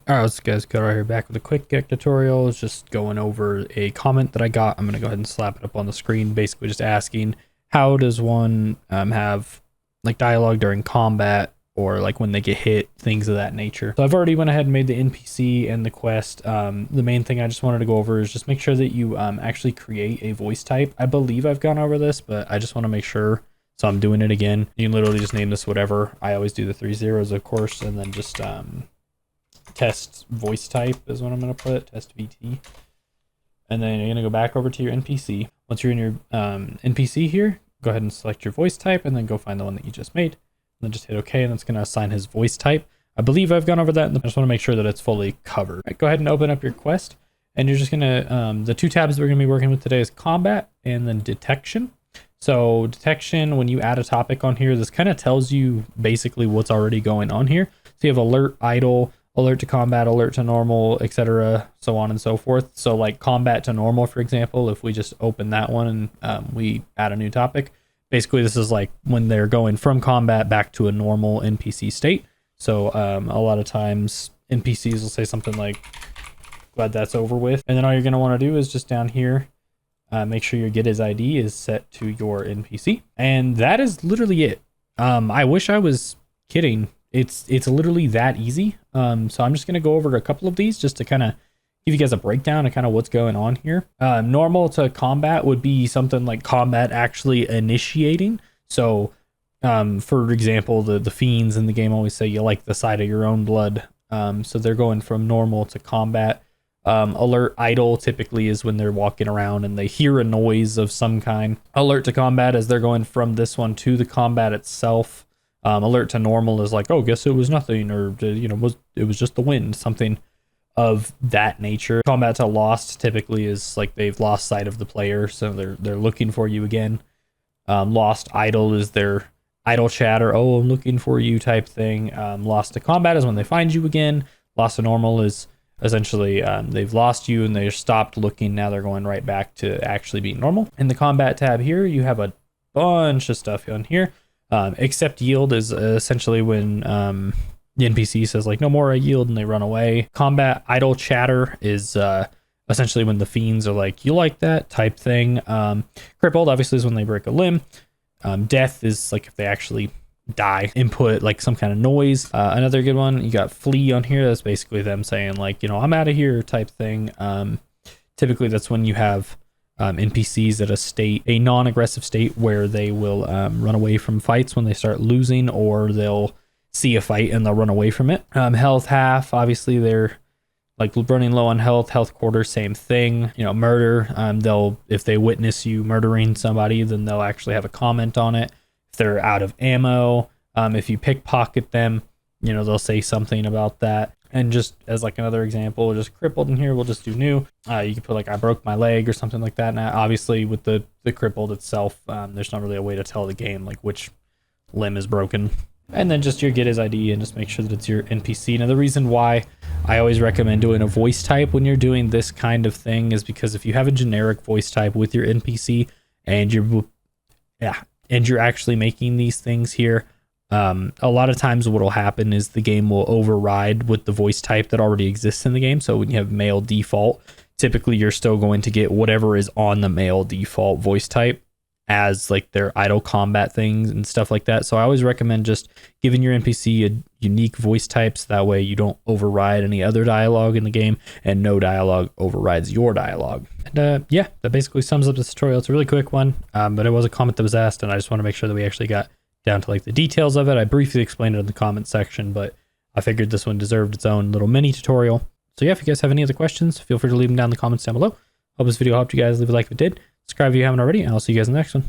All right, let's guys go right here back with a quick GECK tutorial. It's just going over a comment that I got. I'm going to go ahead and slap it up on the screen, basically just asking how does one have like dialogue during combat or like when they get hit, things of that nature. So I've already went ahead and made the NPC and the quest. The main thing I just wanted to go over is just make sure that you actually create a voice type. I believe I've gone over this, but I just want to make sure. So I'm doing it again. You can literally just name this whatever. I always do the 3 zeros, of course, and then just test voice type is what I'm going to put, test VT. And then you're going to go back over to your NPC. Once you're in your NPC here, go ahead and select your voice type and then go find the one that you just made. And then just hit OK, and that's going to assign his voice type. I believe I've gone over that. I just want to make sure that it's fully covered. Right, go ahead and open up your quest. And you're just going to, the 2 tabs that we're going to be working with today is combat and then detection. So detection, when you add a topic on here, this kind of tells you basically what's already going on here. So you have alert, idle, alert to combat, alert to normal, etc., so on and so forth. So like combat to normal, for example, if we just open that one and we add a new topic, basically this is like when they're going from combat back to a normal NPC state. So a lot of times NPCs will say something like, glad that's over with. And then all you're going to want to do is just down here, make sure your get his ID is set to your NPC. And that is literally it. I wish I was kidding. It's literally that easy. So I'm just going to go over a couple of these just to kind of give you guys a breakdown of kind of what's going on here. Normal to combat would be something like combat actually initiating. So for example, the fiends in the game always say you like the sight of your own blood. So they're going from normal to combat. Alert idle typically is when they're walking around and they hear a noise of some kind. Alert to combat as they're going from this one to the combat itself. Alert to normal is like, oh, guess it was nothing, or it was just the wind, something of that nature. Combat to lost typically is like they've lost sight of the player, so they're looking for you again. Lost idle is their idle chatter, oh, I'm looking for you type thing. Lost to combat is when they find you again. Lost to normal is essentially they've lost you and they stopped looking, now they're going right back to actually being normal. In the combat tab here, you have a bunch of stuff on here. Accept yield is essentially when the NPC says like no more, I yield, and they run away. Combat idle chatter is essentially when the fiends are like, you like that type thing. Crippled obviously is when they break a limb. Death is like if they actually die. Input like some kind of noise. Another good one, you got flee on here. That's basically them saying like, you know, I'm out of here type thing. Typically that's when you have NPCs at a non-aggressive state where they will run away from fights when they start losing, or they'll see a fight and they'll run away from it. Health half, obviously they're like running low on health. Health quarter, same thing. You know, murder, if they witness you murdering somebody, then they'll actually have a comment on it. If they're out of ammo, if you pickpocket them, you know, they'll say something about that. And just as like another example, just crippled in here, we'll just do new. You can put like, I broke my leg or something like that. Now, obviously with the crippled itself, there's not really a way to tell the game like which limb is broken. And then just your get his ID and just make sure that it's your NPC. Now the reason why I always recommend doing a voice type when you're doing this kind of thing is because if you have a generic voice type with your NPC and you're actually making these things here, a lot of times what will happen is the game will override with the voice type that already exists in the game. So when you have male default, typically you're still going to get whatever is on the male default voice type as like their idle combat things and stuff like that. So I always recommend just giving your NPC a unique voice type, so that way you don't override any other dialogue in the game and no dialogue overrides your dialogue. And yeah, that basically sums up this tutorial. It's a really quick one, but it was a comment that was asked and I just want to make sure that we actually got down to like the details of it. I briefly explained it in the comment section, but I figured this one deserved its own little mini tutorial. So yeah, if you guys have any other questions, feel free to leave them down in the comments down below. Hope this video helped you guys. Leave a like if it did. Subscribe if you haven't already, and I'll see you guys in the next one.